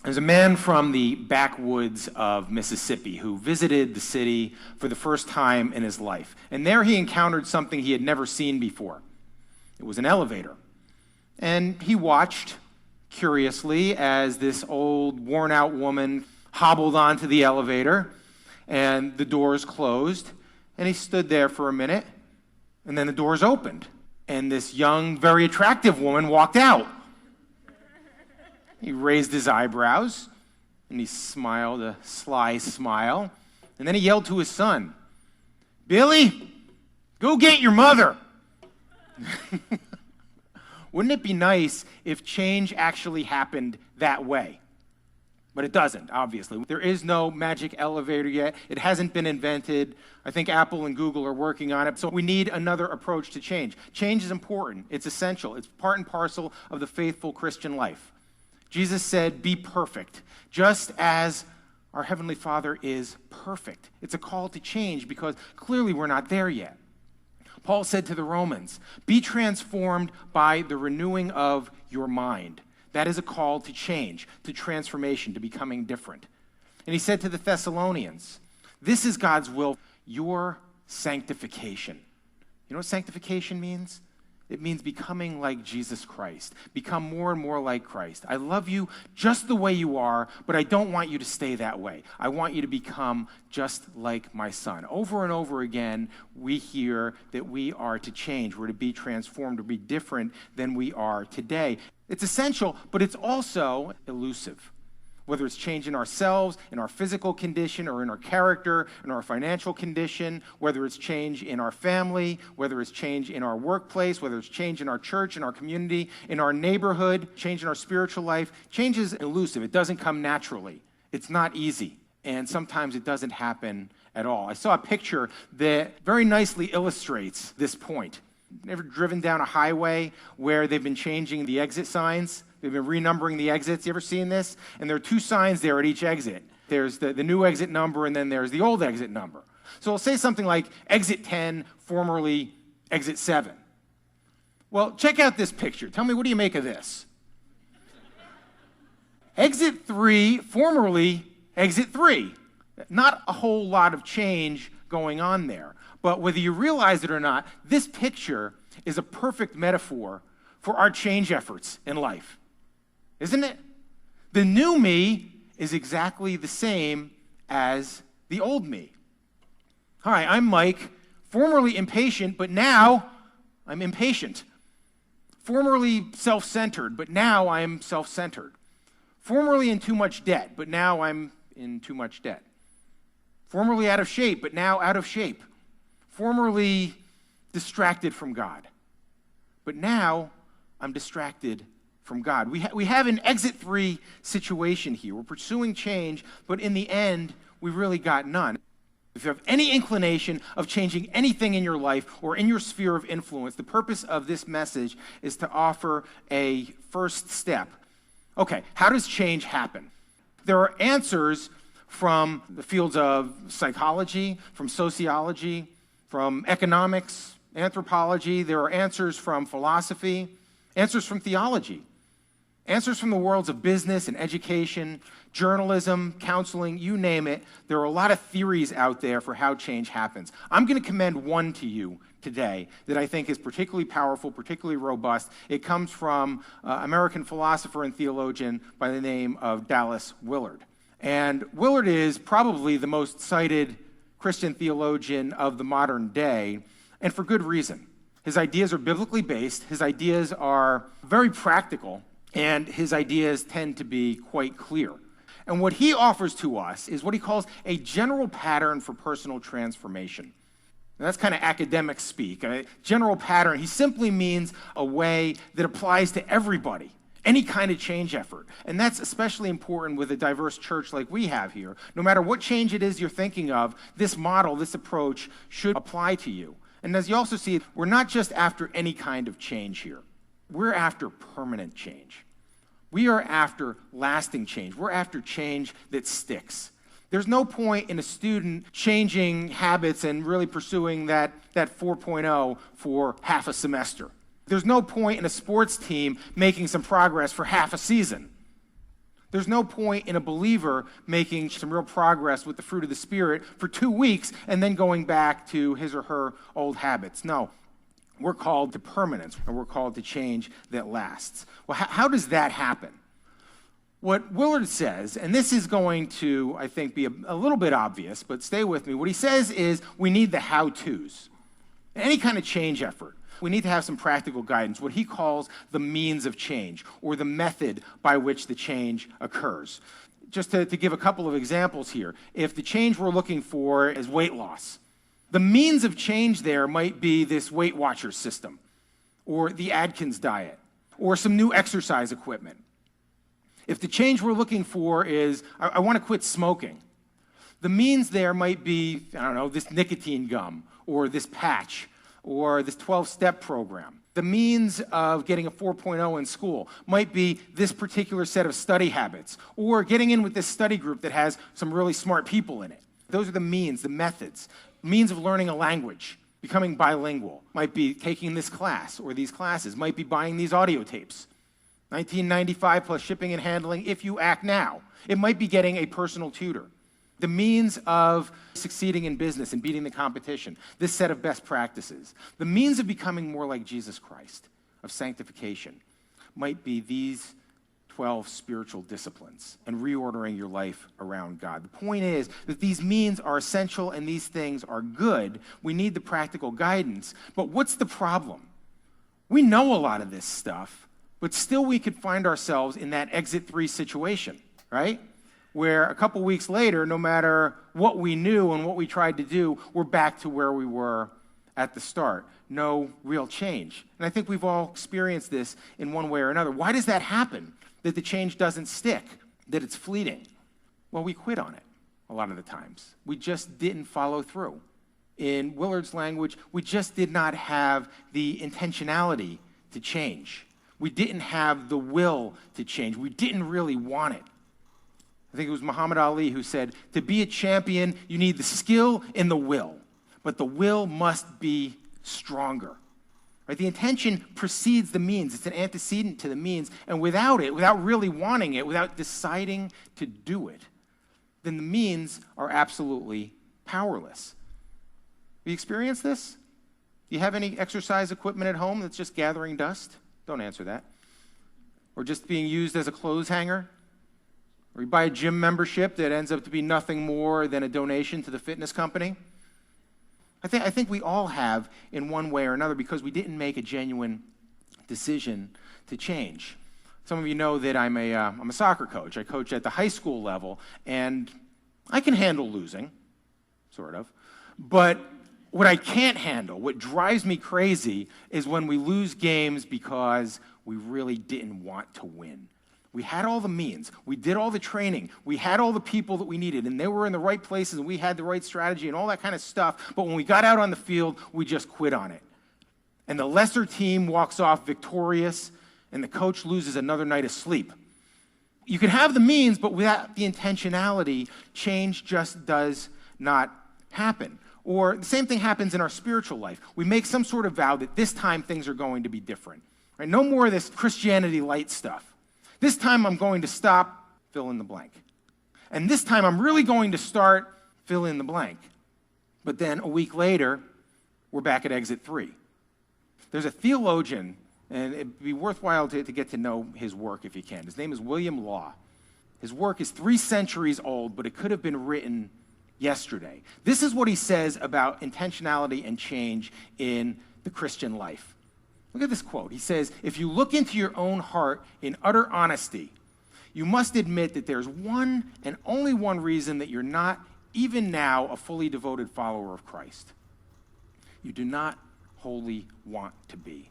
There's a man from the backwoods of Mississippi who visited the city for the first time in his life. And there he encountered something he had never seen before. It was an elevator. And he watched curiously as this old, worn-out woman hobbled onto the elevator, and the doors closed, and he stood there for a minute, and then the doors opened, and this young, very attractive woman walked out. He raised his eyebrows, and he smiled a sly smile, and then he yelled to his son, "Billy, go get your mother." Wouldn't it be nice if change actually happened that way? But it doesn't, obviously. There is no magic elevator yet. It hasn't been invented. I think Apple and Google are working on it. So we need another approach to change. Change is important. It's essential. It's part and parcel of the faithful Christian life. Jesus said, "Be perfect, just as our Heavenly Father is perfect." It's a call to change because clearly we're not there yet. Paul said to the Romans, "Be transformed by the renewing of your mind." That is a call to change, to transformation, to becoming different. And he said to the Thessalonians, "This is God's will, your sanctification." You know what sanctification means? It means becoming like Jesus Christ. Become more and more like Christ. I love you just the way you are, but I don't want you to stay that way. I want you to become just like my son. Over and over again, we hear that we are to change. We're to be transformed, to be different than we are today. It's essential, but it's also elusive. Whether it's change in ourselves, in our physical condition, or in our character, in our financial condition, whether it's change in our family, whether it's change in our workplace, whether it's change in our church, in our community, in our neighborhood, change in our spiritual life, change is elusive. It doesn't come naturally. It's not easy. And sometimes it doesn't happen at all. I saw a picture that very nicely illustrates this point. Ever driven down a highway where they've been changing the exit signs? They've been renumbering the exits. You ever seen this? And there are two signs there at each exit. There's the new exit number, and then there's the old exit number. So it'll say something like exit 10, formerly exit 7. Well, check out this picture. Tell me, what do you make of this? Exit 3, formerly exit 3. Not a whole lot of change going on there. But whether you realize it or not, this picture is a perfect metaphor for our change efforts in life. Isn't it? The new me is exactly the same as the old me. Hi, I'm Mike, formerly impatient, but now I'm impatient. Formerly self-centered, but now I'm self-centered. Formerly in too much debt, but now I'm in too much debt. Formerly out of shape, but now out of shape. Formerly distracted from God, but now I'm distracted from God. We have an exit 3 situation here. We're pursuing change, but in the end, we really got none. If you have any inclination of changing anything in your life or in your sphere of influence, the purpose of this message is to offer a first step. Okay, how does change happen? There are answers from the fields of psychology, from sociology, from economics, anthropology. There are answers from philosophy, answers from theology, answers from the worlds of business and education, journalism, counseling, you name it. There are a lot of theories out there for how change happens. I'm going to commend one to you today that I think is particularly powerful, particularly robust. It comes from American philosopher and theologian by the name of Dallas Willard. And Willard is probably the most cited Christian theologian of the modern day, and for good reason. His ideas are biblically based, his ideas are very practical, and his ideas tend to be quite clear. And what he offers to us is what he calls a general pattern for personal transformation. Now, that's kind of academic speak. A general pattern, he simply means a way that applies to everybody. Any kind of change effort. And that's especially important with a diverse church like we have here. No matter what change it is you're thinking of, this model, this approach should apply to you. And as you also see, we're not just after any kind of change here. We're after permanent change. We are after lasting change. We're after change that sticks. There's no point in a student changing habits and really pursuing that 4.0 for half a semester. There's no point in a sports team making some progress for half a season. There's no point in a believer making some real progress with the fruit of the Spirit for 2 weeks and then going back to his or her old habits. No, we're called to permanence, and we're called to change that lasts. Well, how does that happen? What Willard says, and this is going to, I think, be a little bit obvious, but stay with me. What he says is we need the how-tos. Any kind of change effort, we need to have some practical guidance, what he calls the means of change, or the method by which the change occurs. Just to give a couple of examples here, if the change we're looking for is weight loss, the means of change there might be this Weight Watchers system, or the Atkins diet, or some new exercise equipment. If the change we're looking for is, I want to quit smoking, the means there might be, I don't know, this nicotine gum, or this patch, or this 12-step program. The means of getting a 4.0 in school might be this particular set of study habits, or getting in with this study group that has some really smart people in it. Those are the means, the methods. Means of learning a language, becoming bilingual, might be taking this class or these classes, might be buying these audio tapes. $19.95 plus shipping and handling if you act now. It might be getting a personal tutor. The means of succeeding in business and beating the competition, this set of best practices. The means of becoming more like Jesus Christ, of sanctification, might be these 12 spiritual disciplines and reordering your life around God. The point is that these means are essential and these things are good. We need the practical guidance. But what's the problem? We know a lot of this stuff, but still we could find ourselves in that exit 3 situation, right? Where a couple weeks later, no matter what we knew and what we tried to do, we're back to where we were at the start. No real change. And I think we've all experienced this in one way or another. Why does that happen? That the change doesn't stick, that it's fleeting? Well, we quit on it a lot of the times. We just didn't follow through. In Willard's language, we just did not have the intentionality to change. We didn't have the will to change. We didn't really want it. I think it was Muhammad Ali who said, to be a champion, you need the skill and the will, but the will must be stronger. Right? The intention precedes the means. It's an antecedent to the means, and without it, without really wanting it, without deciding to do it, then the means are absolutely powerless. Have you experienced this? Do you have any exercise equipment at home that's just gathering dust? Don't answer that. Or just being used as a clothes hanger? Or you buy a gym membership that ends up to be nothing more than a donation to the fitness company? I think we all have in one way or another because we didn't make a genuine decision to change. Some of you know that I'm a soccer coach. I coach at the high school level, and I can handle losing, sort of. But what I can't handle, what drives me crazy, is when we lose games because we really didn't want to win. We had all the means. We did all the training. We had all the people that we needed, and they were in the right places, and we had the right strategy and all that kind of stuff. But when we got out on the field, we just quit on it. And the lesser team walks off victorious, and the coach loses another night of sleep. You can have the means, but without the intentionality, change just does not happen. Or the same thing happens in our spiritual life. We make some sort of vow that this time things are going to be different. Right? No more of this Christianity light stuff. This time I'm going to stop, fill in the blank. And this time I'm really going to start, fill in the blank. But then a week later, we're back at exit 3. There's a theologian, and it'd be worthwhile to get to know his work if you can. His name is William Law. His work is 3 centuries old, but it could have been written yesterday. This is what he says about intentionality and change in the Christian life. Look at this quote. He says, if you look into your own heart in utter honesty, you must admit that there's one and only one reason that you're not, even now, a fully devoted follower of Christ. You do not wholly want to be.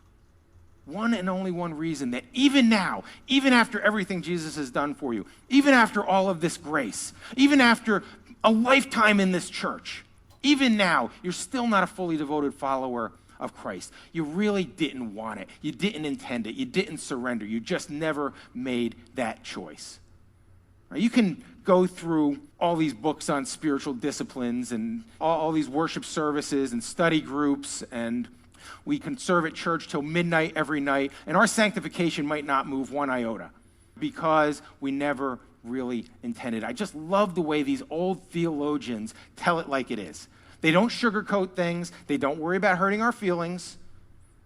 One and only one reason that even now, even after everything Jesus has done for you, even after all of this grace, even after a lifetime in this church, even now, you're still not a fully devoted follower of Christ. You really didn't want it. You didn't intend it. You didn't surrender. You just never made that choice. Right? You can go through all these books on spiritual disciplines and all these worship services and study groups, and we can serve at church till midnight every night, and our sanctification might not move one iota. because we never really intended. I just love the way these old theologians tell it like it is. They don't sugarcoat things. They don't worry about hurting our feelings.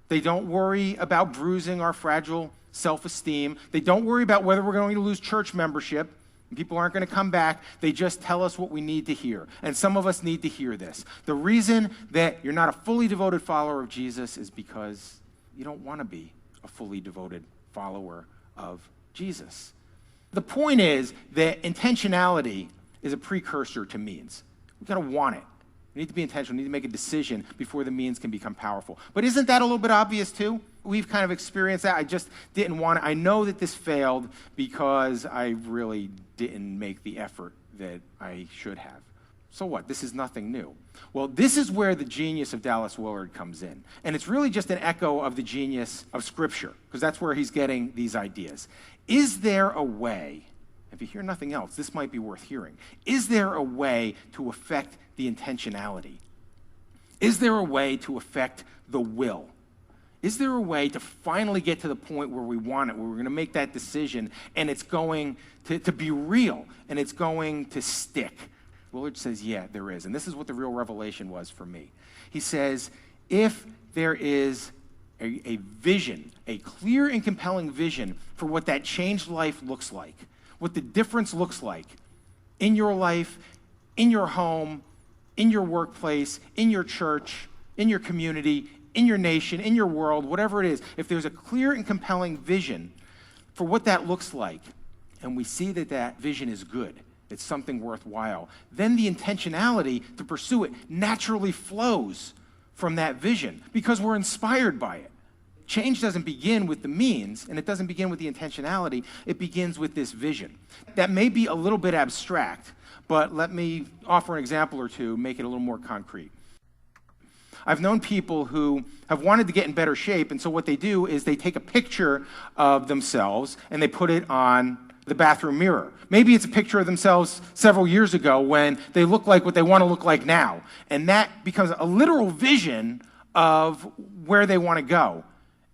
They don't worry about bruising our fragile self-esteem. They don't worry about whether we're going to lose church membership. People aren't going to come back. They just tell us what we need to hear. And some of us need to hear this. The reason that you're not a fully devoted follower of Jesus is because you don't want to be a fully devoted follower of Jesus. The point is that intentionality is a precursor to means. We've got to want it. We need to be intentional. We need to make a decision before the means can become powerful. But isn't that a little bit obvious too? We've kind of experienced that. I just didn't want it. I know that this failed because I really didn't make the effort that I should have. So what? This is nothing new. Well, this is where the genius of Dallas Willard comes in. And it's really just an echo of the genius of Scripture, because that's where he's getting these ideas. Is there a way, if you hear nothing else, this might be worth hearing. Is there a way to affect the intentionality? Is there a way to affect the will? Is there a way to finally get to the point where we want it, where we're going to make that decision, and it's going to be real, and it's going to stick? Willard says, yeah, there is. And this is what the real revelation was for me. He says, if there is a vision, a clear and compelling vision for what that changed life looks like, what the difference looks like in your life, in your home, in your workplace, in your church, in your community, in your nation, in your world, whatever it is, if there's a clear and compelling vision for what that looks like, and we see that that vision is good, it's something worthwhile, then the intentionality to pursue it naturally flows from that vision because we're inspired by it. Change doesn't begin with the means, and it doesn't begin with the intentionality. It begins with this vision. That may be a little bit abstract, but let me offer an example or two, make it a little more concrete. I've known people who have wanted to get in better shape, and so what they do is they take a picture of themselves and they put it on the bathroom mirror. Maybe it's a picture of themselves several years ago when they look like what they want to look like now, and that becomes a literal vision of where they want to go.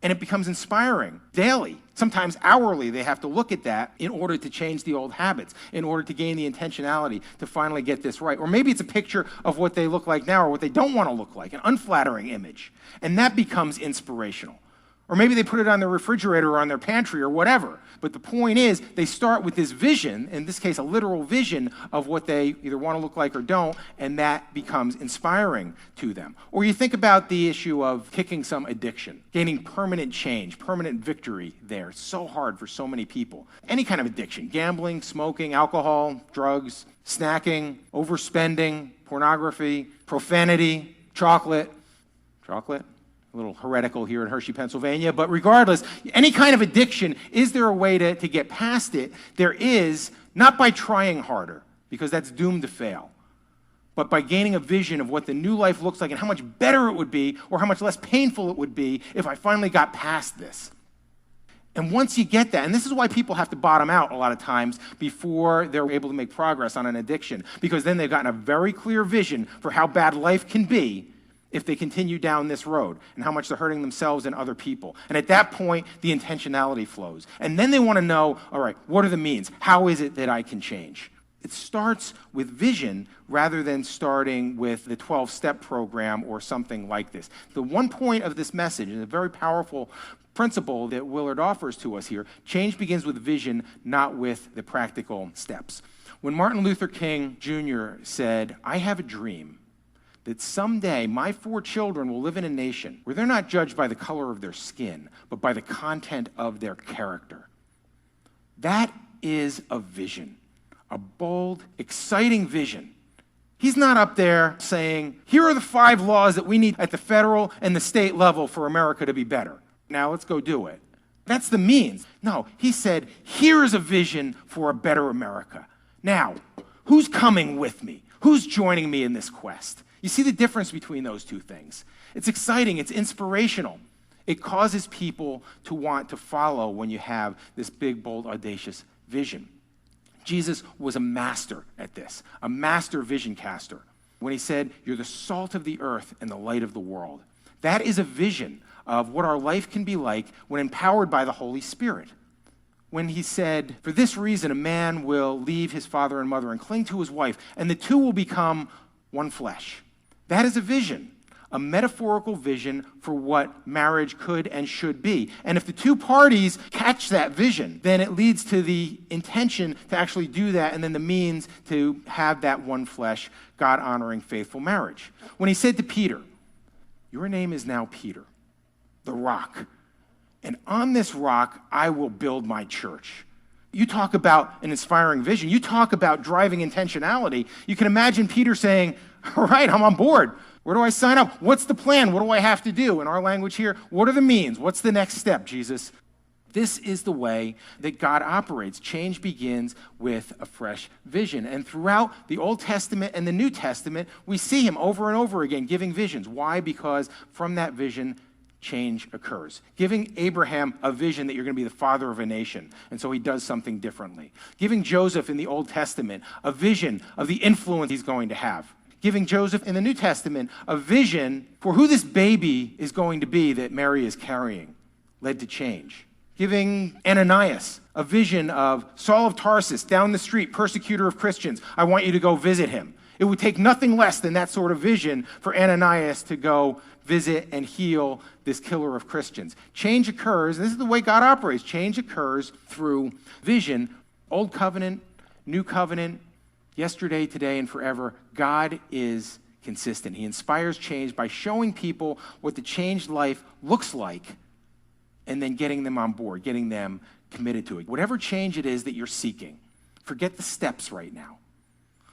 And it becomes inspiring daily. Sometimes hourly, they have to look at that in order to change the old habits, in order to gain the intentionality to finally get this right. Or maybe it's a picture of what they look like now or what they don't want to look like, an unflattering image. And that becomes inspirational. Or maybe they put it on their refrigerator or on their pantry or whatever. But the point is, they start with this vision, in this case, a literal vision of what they either want to look like or don't, and that becomes inspiring to them. Or you think about the issue of kicking some addiction, gaining permanent change, permanent victory there. It's so hard for so many people. Any kind of addiction, gambling, smoking, alcohol, drugs, snacking, overspending, pornography, profanity, chocolate. A little heretical here in Hershey, Pennsylvania, but regardless, any kind of addiction, is there a way to get past it? There is, not by trying harder, because that's doomed to fail, but by gaining a vision of what the new life looks like and how much better it would be or how much less painful it would be if I finally got past this. And once you get that, and this is why people have to bottom out a lot of times before they're able to make progress on an addiction, because then they've gotten a very clear vision for how bad life can be if they continue down this road and how much they're hurting themselves and other people. And at that point, the intentionality flows. And then they want to know, all right, what are the means? How is it that I can change? It starts with vision rather than starting with the 12-step program or something like this. The one point of this message is a very powerful principle that Willard offers to us here. Change begins with vision, not with the practical steps. When Martin Luther King Jr. said, "I have a dream that someday my 4 children will live in a nation where they're not judged by the color of their skin, but by the content of their character." That is a vision, a bold, exciting vision. He's not up there saying, here are the 5 laws that we need at the federal and the state level for America to be better. Now let's go do it. That's the means. No, he said, here is a vision for a better America. Now, who's coming with me? Who's joining me in this quest? You see the difference between those two things. It's exciting. It's inspirational. It causes people to want to follow when you have this big, bold, audacious vision. Jesus was a master at this, a master vision caster. When he said, you're the salt of the earth and the light of the world. That is a vision of what our life can be like when empowered by the Holy Spirit. when he said, "For this reason, a man will leave his father and mother and cling to his wife, and the two will become one flesh." That is a vision, a metaphorical vision for what marriage could and should be. And if the two parties catch that vision, then it leads to the intention to actually do that, and then the means to have that one flesh, God-honoring, faithful marriage. When he said to Peter, "Your name is now Peter, the rock, and on this rock I will build my church." You talk about an inspiring vision. You talk about driving intentionality. You can imagine Peter saying, "All right, I'm on board. Where do I sign up? What's the plan? What do I have to do?" In our language here, what are the means? What's the next step, Jesus? This is the way that God operates. Change begins with a fresh vision. And throughout the Old Testament and the New Testament, we see him over and over again giving visions. Why? Because from that vision, change occurs. Giving Abraham a vision that you're going to be the father of a nation, and so he does something differently. Giving Joseph in the Old Testament a vision of the influence he's going to have. Giving Joseph in the New Testament a vision for who this baby is going to be that Mary is carrying, led to change. Giving Ananias a vision of Saul of Tarsus, down the street, persecutor of Christians. I want you to go visit him. It would take nothing less than that sort of vision for Ananias to go visit and heal this killer of Christians. Change occurs, and this is the way God operates. Change occurs through vision. Old covenant, new covenant, yesterday, today, and forever. God is consistent. He inspires change by showing people what the changed life looks like and then getting them on board, getting them committed to it. Whatever change it is that you're seeking, forget the steps right now.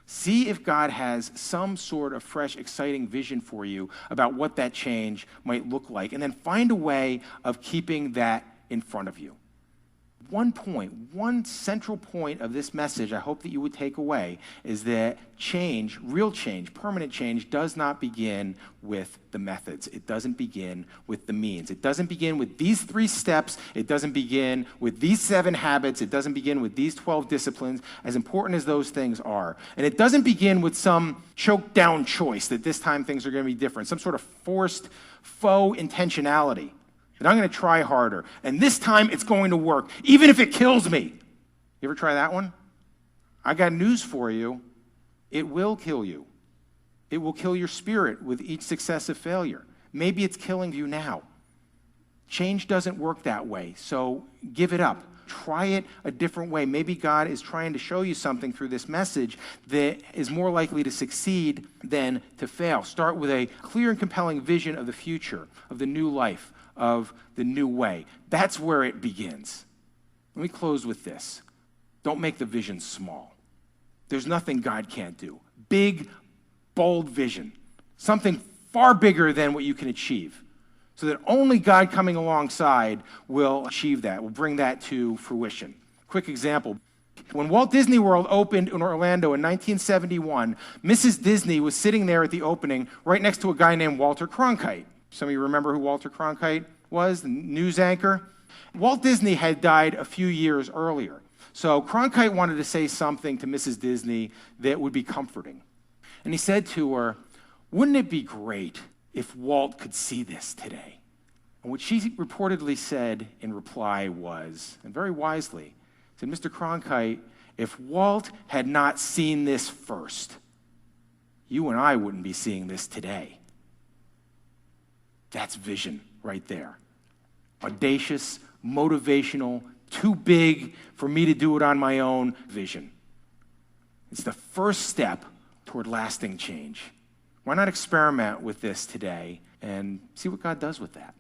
See if God has some sort of fresh, exciting vision for you about what that change might look like, and then find a way of keeping that in front of you. One central point of this message I hope that you would take away is that change, real change, permanent change, does not begin with the methods. It doesn't begin with the means. It doesn't begin with these 3 steps. It doesn't begin with these 7 habits. It doesn't begin with these 12 disciplines, as important as those things are. And it doesn't begin with some choked down choice that this time things are going to be different, some sort of forced faux intentionality. And I'm going to try harder. And this time it's going to work, even if it kills me. You ever try that one? I got news for you. It will kill you. It will kill your spirit with each successive failure. Maybe it's killing you now. Change doesn't work that way, so give it up. Try it a different way. Maybe God is trying to show you something through this message that is more likely to succeed than to fail. Start with a clear and compelling vision of the future, of the new life, of the new way. That's where it begins. Let me close with this. Don't make the vision small. There's nothing God can't do. Big, bold vision. Something far bigger than what you can achieve. So that only God coming alongside will achieve that, will bring that to fruition. Quick example. When Walt Disney World opened in Orlando in 1971, Mrs. Disney was sitting there at the opening right next to a guy named Walter Cronkite. Some of you remember who Walter Cronkite was, the news anchor? Walt Disney had died a few years earlier. So Cronkite wanted to say something to Mrs. Disney that would be comforting. And he said to her, "Wouldn't it be great if Walt could see this today?" And what she reportedly said in reply was, and very wisely, said, "Mr. Cronkite, if Walt had not seen this first, you and I wouldn't be seeing this today." That's vision right there. Audacious, motivational, too big for me to do it on my own vision. It's the first step toward lasting change. Why not experiment with this today and see what God does with that?